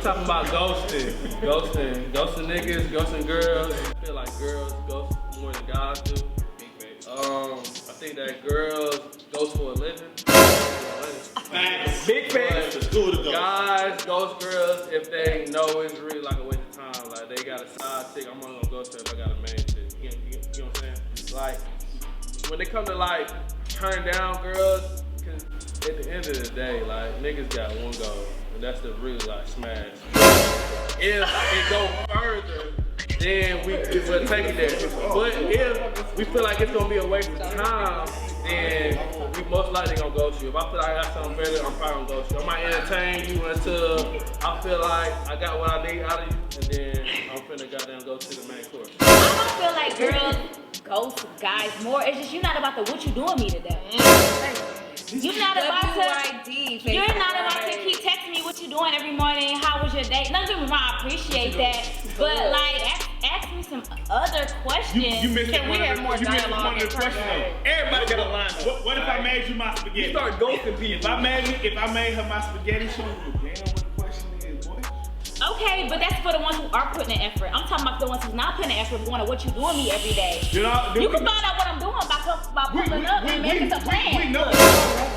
talking about ghosting. Ghosting niggas, ghosting girls. I feel like girls ghost more than guys do. I think that girls ghost for a living. Facts. Big facts. Guys ghost girls if they know it's really like a waste of time. Like they got a side chick, I'm only gonna ghost her if I got a main chick. You know what I'm saying? Like when they come to like turn down girls, cause at the end of the day, like niggas got one goal, and that's to really like smash. If it go further, then we will take it there. But if we feel like it's gonna be a waste of time, then we most likely gonna ghost you. If I feel like I got something better, I'm probably gonna ghost you. I might entertain you until I feel like I got what I need out of you, and then I'm finna goddamn go to the main course. I don't feel like girls ghost guys more. It's just you're not about to what you doing me today. You're not about to. You're not about to keep texting me what you doing every morning. How was your day? Nothing wrong. I appreciate that, but like ask me some other questions. Can we have more dialogue? Everybody got a line. What if I made you my spaghetti? You start ghosting people. If I made her my spaghetti, she would be damn what the question is, boy. Okay, but that's for the ones who are putting in effort. I'm talking about the ones who's not putting in effort, going to what you doing me every day. You can find out what I'm doing by pulling up and making some plans. We know.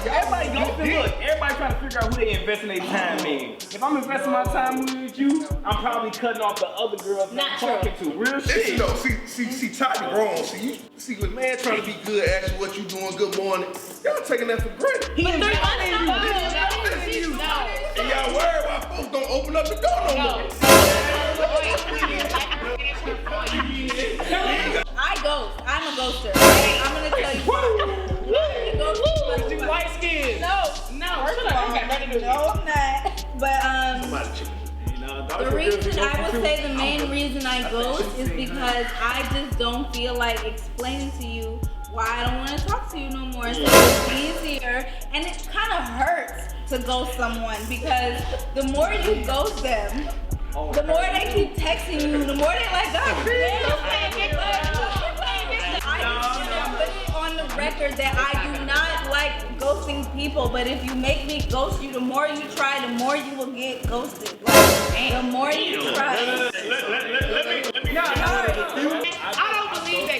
Everybody ghosting. Look, everybody trying to figure out who they investing their time in. If I'm investing my time with you, I'm probably cutting off the other girls I'm talking to. Real shit. You know, see, Tati wrong. See, when man trying to be good, ask you what you doing, good morning. Y'all taking that for granted. He investing you. And y'all worried why folks don't open up the door no more. I ghost. I'm a ghoster. Right? I'm gonna tell you why. You white skin. No. No, I'm not. But the reason I would say the main reason I ghost is because I just don't feel like explaining to you why I don't want to talk to you no more. So it's easier, and it kind of hurts to ghost someone because the more you ghost them, the more they keep texting you, the more they like, God, I just want to put it on the record that I do not like ghosting people, but if you make me ghost you, the more you try, the more you will get ghosted. Like, the more you try. I don't believe that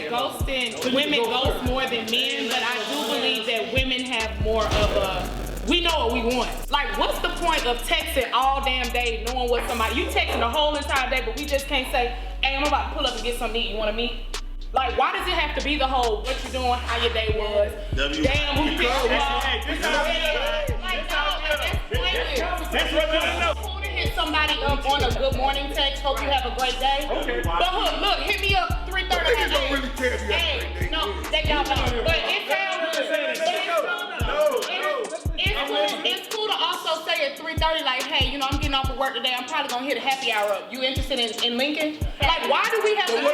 women ghost more than men, but I do believe that women have more of a, we know what we want. Like, what's the point of texting all damn day knowing what somebody, you texting the whole entire day, but we just can't say, hey, I'm about to pull up and get something to eat, you wanna meet? Like, why does it have to be the whole, what you doing, how your day was, damn, who picked you up? That's what I know. Cool to hit somebody up on a good morning text, hope you have a great day. Okay. But look, hit me up 3:30. Niggas don't really care if you have a great day. No, they y'all don't. But it sounds good. It's cool to also say at 3:30, like, hey, you know, I'm getting off of work today. I'm probably gonna hit a happy hour up. You interested in Lincoln? Like, why do we have to? No.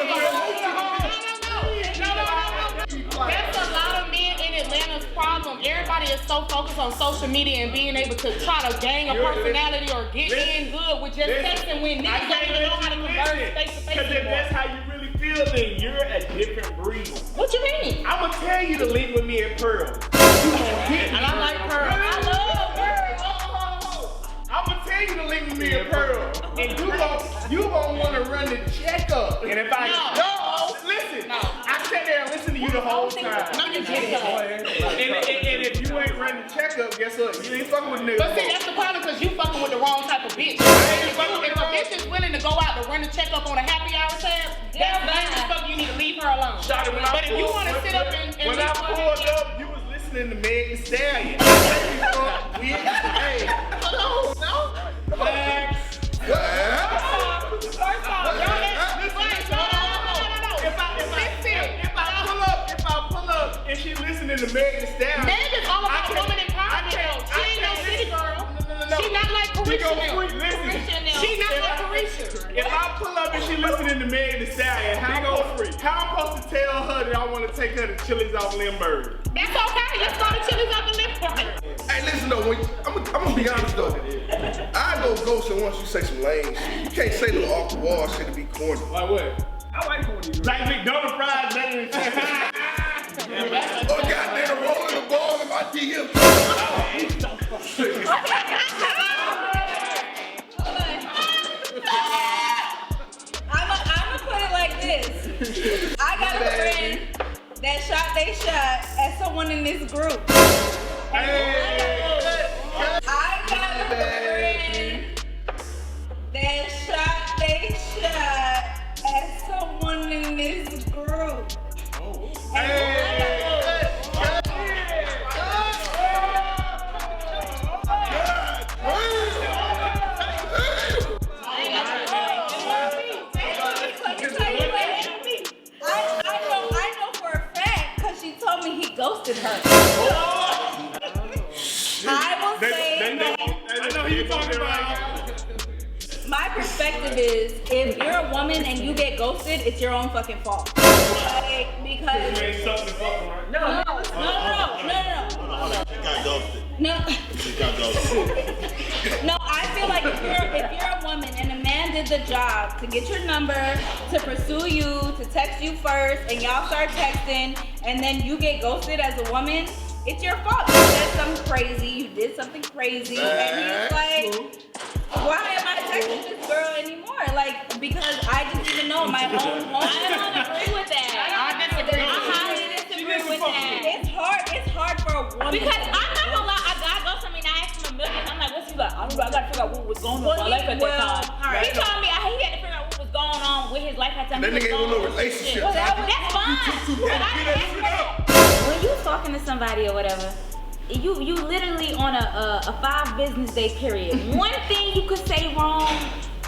That's a lot of men in Atlanta's problem. Everybody is so focused on social media and being able to try to gain a personality or get in good with just texting when niggas don't even know how to converse face to face. Because if that's how you really feel, then you're a different breed. What you mean? I'm gonna tell you to link with me at Pearl. You gonna hit me. And I like Pearl. I love Pearl. I'm gonna tell you to link with me at Pearl. And you gonna wanna run the checkup. And if I listen, I sat there and listened to you the whole time. No, you didn't. And if you ain't running the checkup, guess what? You ain't fucking with niggas. But see, that's the problem because you fucking with the wrong type of bitch. If a bitch is willing to go out to run the checkup on a happy hour tab, that's lame as fuck. You need to leave her alone. But if you want to sit up and when I pulled up, you was listening to Meg Thee Stallion. Hey, hello, no? Facts. First off, if I pull up and she listening to Meg Thee Stallion, Meg is all about woman empowerment. She ain't no city girl. She not like Carisha. She not like Carisha. If I pull up and she listening to Meg Thee Stallion, how I'm supposed to tell her that I want to take her to Chili's off Lindbergh? That's okay. Let's go to Chili's off Lindbergh. Hey, listen though, I'm gonna be honest though. I go ghosting once you say some lame shit. You can't say no off the wall shit to be corny. Like what? I like corny. Like McDonald's fries better than Oh goddamn, rolling the ball in my DM. I got a friend that shot they shot at someone in this group. I got a friend that shot they shot at someone in this group. I know for a fact because she told me he ghosted her. I will say I know who you talking about. my perspective is if you're a woman and you get ghosted, it's your own fucking fault. Like, because You ain't something to fuck with. no. She got ghosted. No. She got ghosted. No, I feel like if you're a woman and a man did the job to get your number, to pursue you, to text you first, and y'all start texting, and then you get ghosted as a woman, it's your fault. You said something crazy, you did something crazy, and he's like, why am I texting this girl anymore? Like, because I just even know my own home. I don't agree with that. I disagree. I highly disagree with that. It's hard for a woman. Because I'm not gonna lie, I go to me and I asked him a million. I'm like, what's he like? I gotta figure out what was going on with my life at that time. alright. He told me he had to figure out what was going on with his life at that time. That He was nigga ain't going with no on with relationship. shit. That's fine. But I didn't ask that. When you talking to somebody or whatever, you literally on a 5 business day period. One thing you could say wrong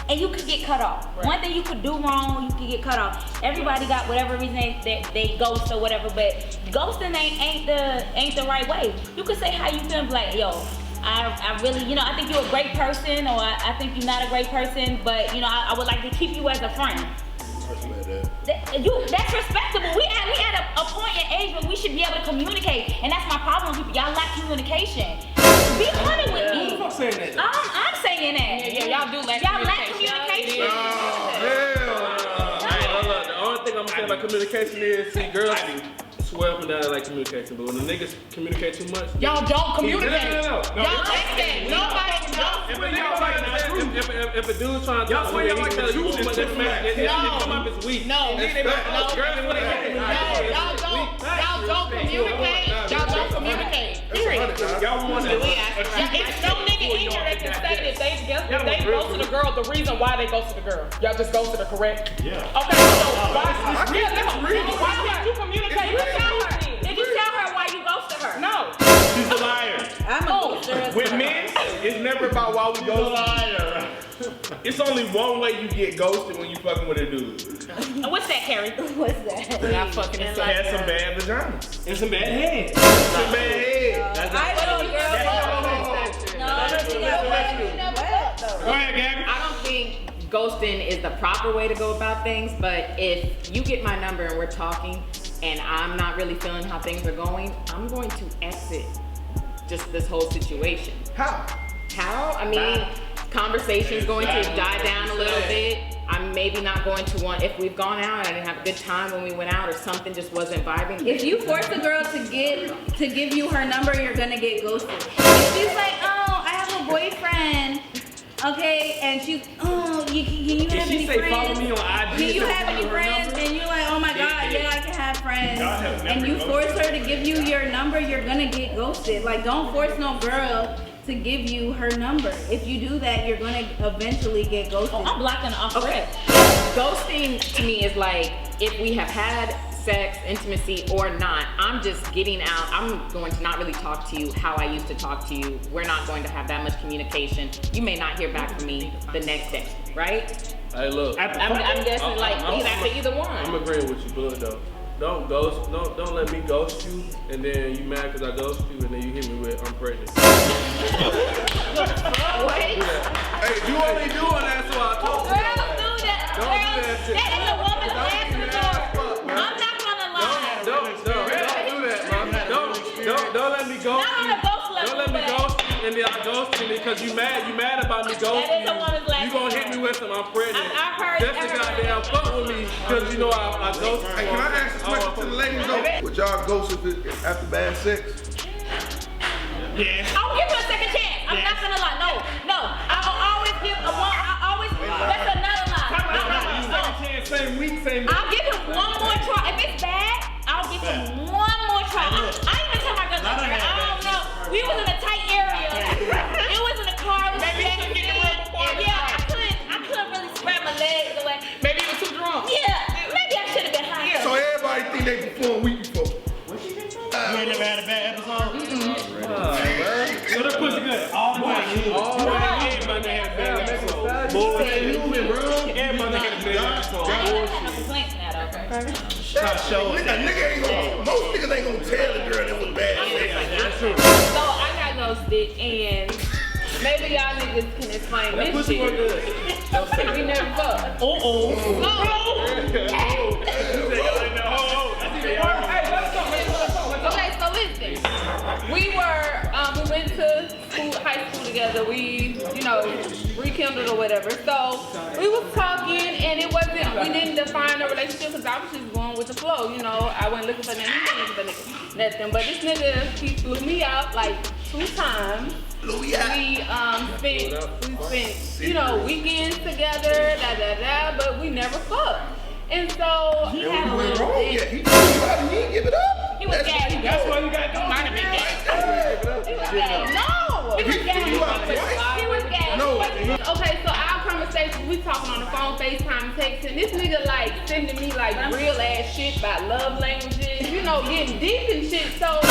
and you could get cut off. Right. One thing you could do wrong, you could get cut off. Everybody got whatever reason they ghost or whatever, but ghosting ain't the right way. You could say how you feel, like, yo, I really, I think you're a great person, or I think you're not a great person, but I would like to keep you as a friend. That's respectable. We at a point in age where we should be able to communicate, and that's my problem with people. Y'all lack communication. Be honest with me. I'm not saying that. I'm saying that. Yeah, y'all do lack Y'all lack communication. communication. Hey, look, the only thing I'm gonna say about communication is, see, girls swear up and down they like communication, but when the niggas communicate too much, Y'all don't communicate. No. Y'all like that. Nobody If a dude's trying to Y'all swear y'all like the you juice much is information, it come up as weak. No. Girls when they get Y'all don't communicate. Y'all don't communicate. Period. Y'all want to. It's no nigga in here that can say that they ghosted a girl. The reason why they ghosted a girl, y'all just ghosted her, correct? Yeah. Okay, so why can't you communicate with her? Did you tell her why you ghosted her? No. She's a liar. I'm a ghoster. With men, it's never about why we ghost. It's only one way you get ghosted when you fucking with a dude. What's that, Carrie? What's that? Not fucking Had some bad vagina. And some bad head. Some bad head. I know, girl. Go ahead, Gabby. I don't think ghosting is the proper way to go about things, but if you get my number and we're talking and I'm not really feeling how things are going, I'm going to exit just this whole situation. How? I mean, conversation's going to die down a little bit. I'm maybe not going to want, if we've gone out and I didn't have a good time when we went out or something just wasn't vibing. If you force a girl to give you her number, you're gonna get ghosted. If she's like, oh, I have a boyfriend, okay, and she's, oh, can you have any say friends? follow me on IG? Can you have and any her friends? number? And you're like, oh my god, yeah, I can have friends. Y'all have never And you ghosted. force her to give you your number, you're gonna get ghosted. Like, don't force no girl to give you her number. If you do that, you're gonna eventually get ghosted. I'm blocking off. Okay. Ghosting to me is like, if we have had sex, intimacy, or not, I'm just getting out. I'm going to not really talk to you how I used to talk to you. We're not going to have that much communication. You may not hear back from me the next day, right? Hey, look. I'm guessing like either one. I'm agreeing with you, but though. Don't ghost. Don't let me ghost you, and then you mad because I ghost you, and then you hit me with I'm pregnant. Wait. Hey, you only doing that, so I told you. Girls do that. Don't do Girls, that shit. that is a woman's last resort. I'm not gonna lie. Don't do that, man. Don't let me ghost Not on you. a ghost level, Don't let me but- ghost you, and then I ghost you because you mad about me ghosting That is a woman's you. last You gonna hit me with some I'm pregnant. I've heard Just to everybody- goddamn fuck with me because you know I ghost you. Hey, can I ask a question to the ladies though? Would y'all ghost if after bad sex? Yeah. I'll give her a second chance. I'm not gonna lie. No. I will always give that's another lie. Second chance, same week, same I'll give him one more Everybody got a bad I ain't got no complaints now, though. Nigga ain't gonna, most niggas ain't gonna tell the girl that was bad. That's true. So I got ghosted, and maybe y'all niggas can explain That this pussy shit. was good. We never fucked. Okay, so listen. We went to high school together. We, rekindled or whatever. So we was talking, and we didn't define a relationship because I was just going with the flow. I wasn't looking for nothing. He wasn't looking for nothing. But this nigga, he flew me out like 2 times. We spent, weekends together, but we never fucked. And so He had a Went little wrong. bit. Yeah, he told you how to didn't give it up. He was gay. That's why you got Might have been gay. He was gay. no, He was He threw you out gay. twice? He was gay. No. Okay, so our conversation, we talking on the phone, FaceTime, texting. This nigga like sending me like real ass shit about love languages, getting deep and shit. So I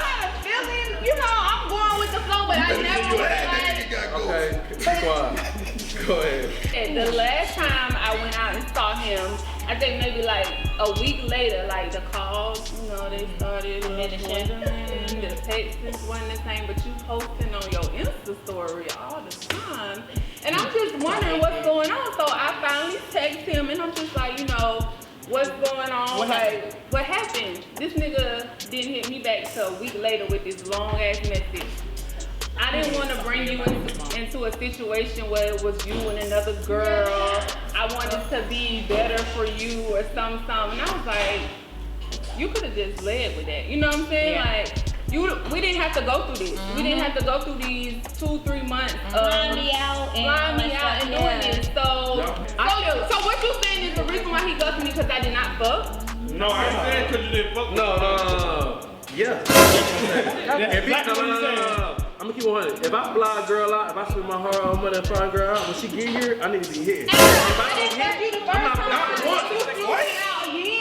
had a feeling, I'm going with the flow, but I never was like. Okay, be quiet. Go ahead. And the last time I went out and saw him, I think maybe like a week later, like the calls, they started diminishing. The texts wasn't the same, but you posting on your Insta story all the time. And I'm just wondering what's going on. So I finally text him and I'm just like, what's going on? What happened? This nigga didn't hit me back till a week later with this long ass message. I didn't want to bring you into a situation where it was you and another girl. I wanted to be better for you or something. And I was like, you could have just led with that. You know what I'm saying? Yeah. We didn't have to go through this. We didn't have to go through these 2-3 months of Flying me out and doing this. So what you saying is the reason why he ghosted me because I did not fuck? No, I ain't saying because you didn't fuck. No. Yeah. No. I'm gonna keep it 100. If I fly a girl out, if I spend my hard money and fly a girl out, when she get here, I need to be here. If I don't get, I'm not once.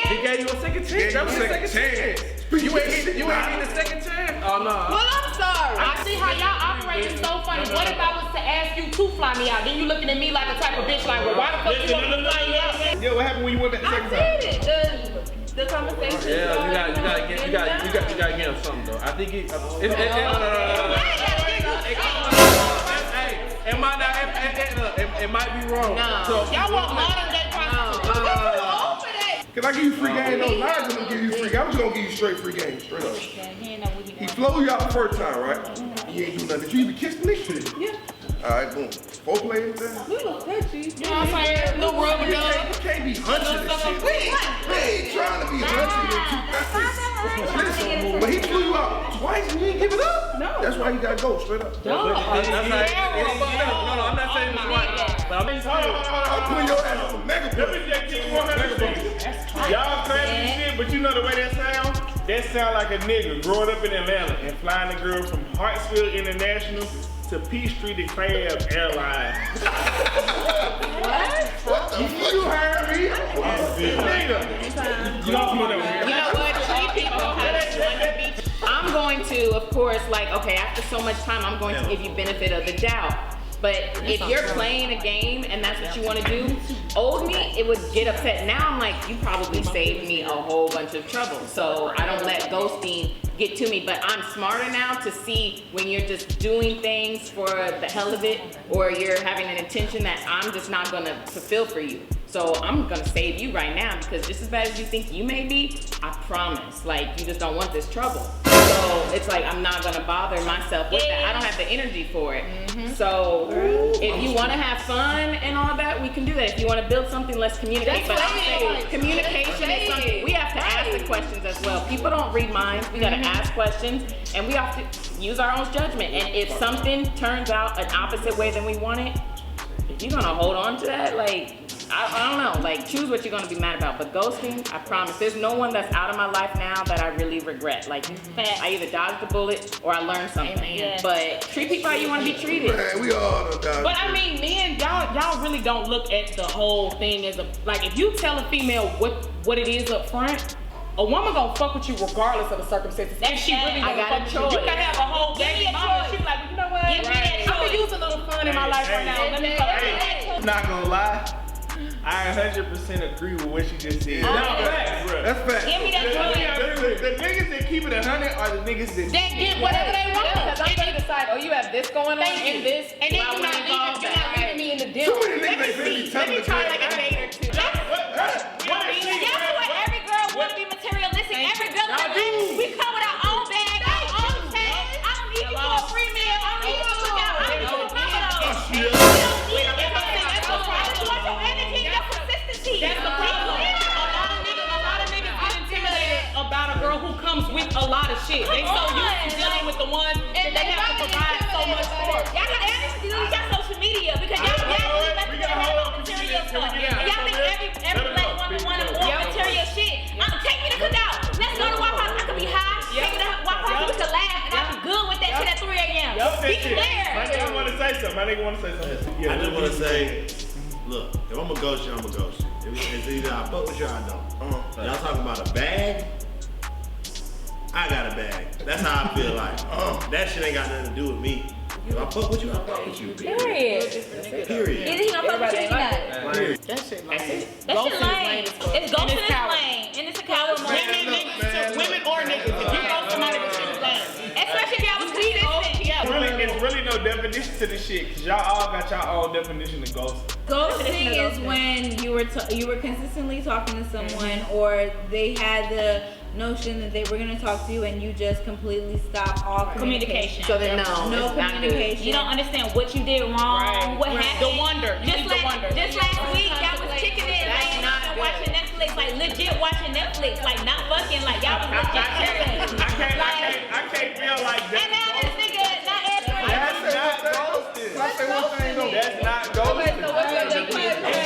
He gave you a second chance. That was a second chance. You ain't need a second chance. Oh no. Well, I'm sorry. I see how y'all operate is so funny. What if I was to ask you to fly me out? Then you looking at me like a type of bitch like, well, why the fuck you want me to fly you out? Yeah, what happened when you went back the I second time? did it. The conversation. Yeah, you gotta get him something though. I think it might be wrong. No. So, Y'all want modern day prostitution. Can I give you free game? No, Nigel gonna give you free game. I'm just gonna give you straight free game, straight up. He flew you out the first time, right? You ain't do nothing. Did you even kiss the nigga? Yeah. Alright, boom. 4 players then? We was touchy. You know what I'm saying? Little rubber You dub. can't be hunching this shit. We ain't trying to be hunching. Listen, but he flew you out twice and you ain't give it up? No. That's why you gotta go, straight up. no, I'm not saying it's right, but I'm putting your ass on the mega Let boy. me just keep 100. Y'all claiming shit, but you know the way that sound? That sound like a nigga growing up in Atlanta and flying a girl from Hartsfield International to Peachtree to Crab Airlines. What the fuck? You heard me? Nigga. You don't know that. You know what? Treat people how they want to be. I'm going to, of course, okay, after so much time, I'm going to give you benefit of the doubt. But if you're playing a game and that's what you want to do, old me, it would get upset. Now I'm like, you probably saved me a whole bunch of trouble. So I don't let ghosting get to me. But I'm smarter now to see when you're just doing things for the hell of it, or you're having an intention that I'm just not going to fulfill for you. So I'm gonna save you right now, because just as bad as you think you may be, I promise, you just don't want this trouble. So it's like, I'm not gonna bother myself with that. I don't have the energy for it. So if you wanna have fun and all that, we can do that. If you wanna build something, let's communicate. But I'm saying communication is something, we have to ask the questions as well. People don't read minds, we gotta ask questions, and we have to use our own judgment. And if something turns out an opposite way than we want it, if you're gonna hold on to that, I don't know, choose what you're gonna be mad about. But ghosting, I promise, there's no one that's out of my life now that I really regret. I either dodged the bullet or I learned something. Amen. But treat people how you wanna be treated. Man, we all done done. But I mean, men, y'all really don't look at the whole thing as if you tell a female what it is up front, a woman gonna fuck with you regardless of the circumstances. If she really I got a fuck with you, you can choice. have a whole baby mama. She be like, you know what? Give me a I could use a little fun in my life right now. Let me fuck with you. Not gonna lie, I 100% agree with what you just said. That's fact. Give me that joint. The niggas that keep it 100 are the niggas that get whatever they want. Because I'm gonna decide, oh, you have this going on and this. And then you're not leaving me in the dim. Too many niggas ain't Let me try like a date or two. Y'all know what every girl want to be materialistic. Every girl we come with our own bag, our own tag. I don't need you for a free meal. I don't need you to cook out. I don't need you to cook out. We don't need you to cook out. You want your energy, your consistency. That's the problem. A lot of niggas get intimidated about a girl who comes with a lot of shit. They so used to dealing with the ones that they have to provide so much for. Y'all got energy to use your social media because y'all really let them have material stuff. Y'all think every black woman want more material shit. Take me to cook out. Let's go to Waffle House. I could be high. Take me to Waffle House. We could laugh and I'll be good with that shit at 3 a.m. Be clear. My nigga want to say something. I just want to say, look, if I'm gonna ghost you, I'm gonna ghost you. It's either I fuck with you or I don't. Y'all talking about a bag? I got a bag. That's how I feel like. That shit ain't got nothing to do with me. If I fuck with you, I fuck with you. Period. Period. Either he gonna fuck with you or he not. That shit lame. That shit lame. It's ghosting is lame. And it's a coward move. Women or niggas. If you ghost somebody, that shit is lame. Especially if y'all was consistent. It's really no definition to this shit, because y'all all got y'all own definition of ghosting. Ghosting is when you were consistently talking to someone, or they had the notion that they were gonna talk to you, and you just completely stop all communication. So then no communication. You don't understand what you did wrong, what happened. The wonder. Just last week, y'all was kicking it, laying up and watching Netflix, like legit watching Netflix, like not fucking, like y'all was legit chilling. I can't feel like that. And now this nigga not answering. That's not ghosting. That's not ghosting.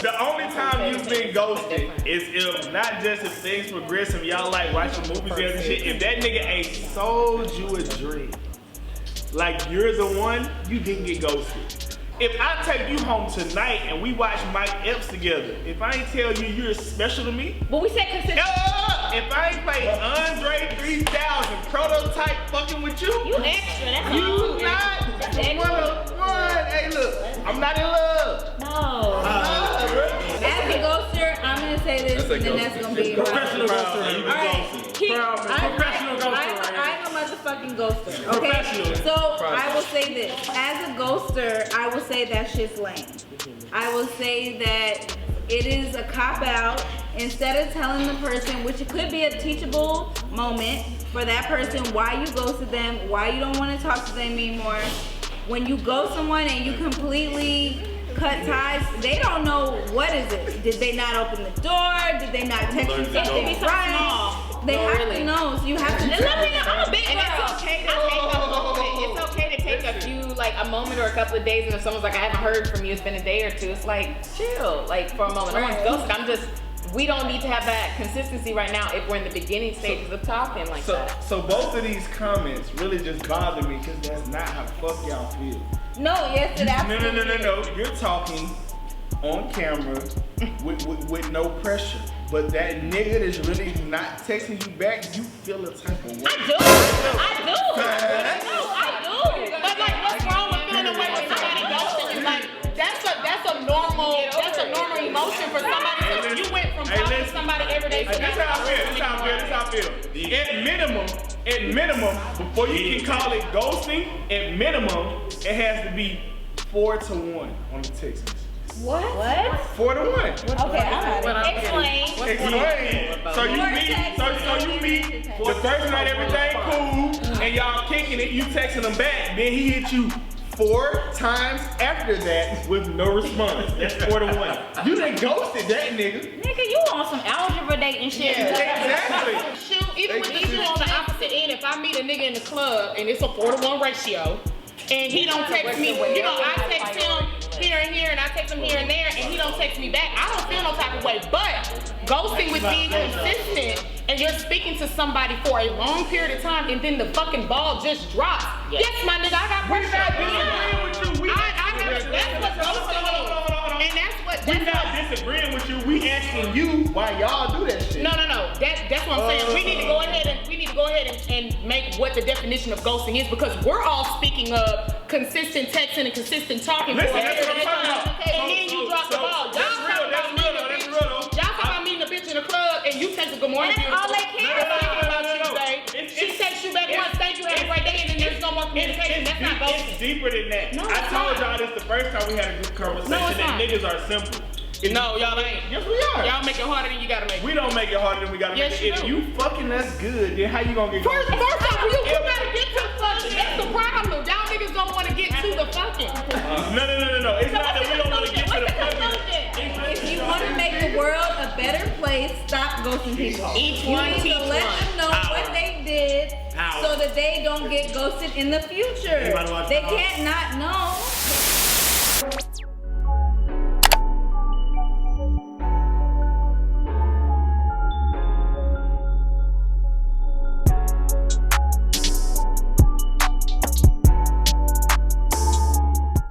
The only time you've been ghosted is if not just if things progress and y'all like watching movies and shit. If that nigga ain't sold you a dream, like you're the one, you didn't get ghosted. If I take you home tonight and we watch Ep6 together, if I ain't tell you you're special to me, But we said consistent. if I ain't play Andre 3000 prototype fucking with you Extra, that's you all. not one of one. Hey, look, I'm not in love. No. As a ghoster, I'm gonna say this, and then that's gonna be Professional ghoster. I'm a motherfucking ghoster. Okay, so I will say this: as a ghoster, I will say that shit's lame. I will say that it is a cop out. Instead of telling the person, which it could be a teachable moment for that person, why you ghosted them, why you don't want to talk to them anymore. When you ghost someone and you completely cut ties, they don't know what is it. Did they not open the door? Did they not text you something right? They have to know, so you have to. I'm a big girl. It's okay to take a moment. It's okay to take a few, like a moment or a couple of days, and if someone's like, I haven't heard from you, it's been a day or two, it's like, chill, like for a moment. No one's ghosted. We don't need to have that consistency right now if we're in the beginning stages of talking like that. So both of these comments really just bother me because that's not how the fuck y'all feel. No, yes, it absolutely. No. You're talking on camera with no pressure. But that nigga that's really not texting you back, you feel a type of way. I do. But like, what's wrong with feeling away with somebody ghosting you? Like, that's a normal emotion for somebody. You went from talking to somebody every day. That's how I feel. At minimum, before you can call it ghosting, at minimum, it has to be 4-1 on the text message. What? 4-1. Okay, explain. So you meet the first night, everything cool, and y'all kicking it, you texting him back, then he hit you 4 times after that with no response. That's 4-1. You done ghosted that nigga. Nigga, you on some algebra dating shit. Exactly. Shoot, even with you on the opposite end, if I meet a nigga in the club and it's a 4-1 ratio, and he don't text me, I text him here and here, and I text him here and there, and he don't text me back, I don't feel no type of way. But ghosting with being consistent, and you're speaking to somebody for a long period of time, and then the fucking ball just drops. Yes, my nigga, I got pressure. That's what ghosting is. And we're not disagreeing with you. We asking you why y'all do that shit. No. That's what I'm saying. We need to go ahead and make what the definition of ghosting is, because we're all speaking of consistent texting and consistent talking. Listen, that's what I'm talking about. And then you drop the ball. That's real. morning, And that's all they beautiful. care about. She texts you back once, thank you, have a great day, and then there's no more communication. That's not ghosting. It's deeper than that. No, I it's told not. y'all this the first time we had a group conversation No, it's that not. niggas are simple. No, y'all ain't. Yes, we are. Y'all make it harder than you gotta make it. We don't make it harder than we gotta Yes, make it. If you do. you fucking us good, then how you gonna get First ghosted? off, you gotta get to fucking. That's the problem. Y'all niggas don't want to get to the fucking. No. It's not that we don't want to get to the fucking. If you want to make the world a better place, stop ghosting people. Each You one need teach to let one. them know what they did Power. so that they don't get ghosted in the future. Anybody watch They Power? can't not know.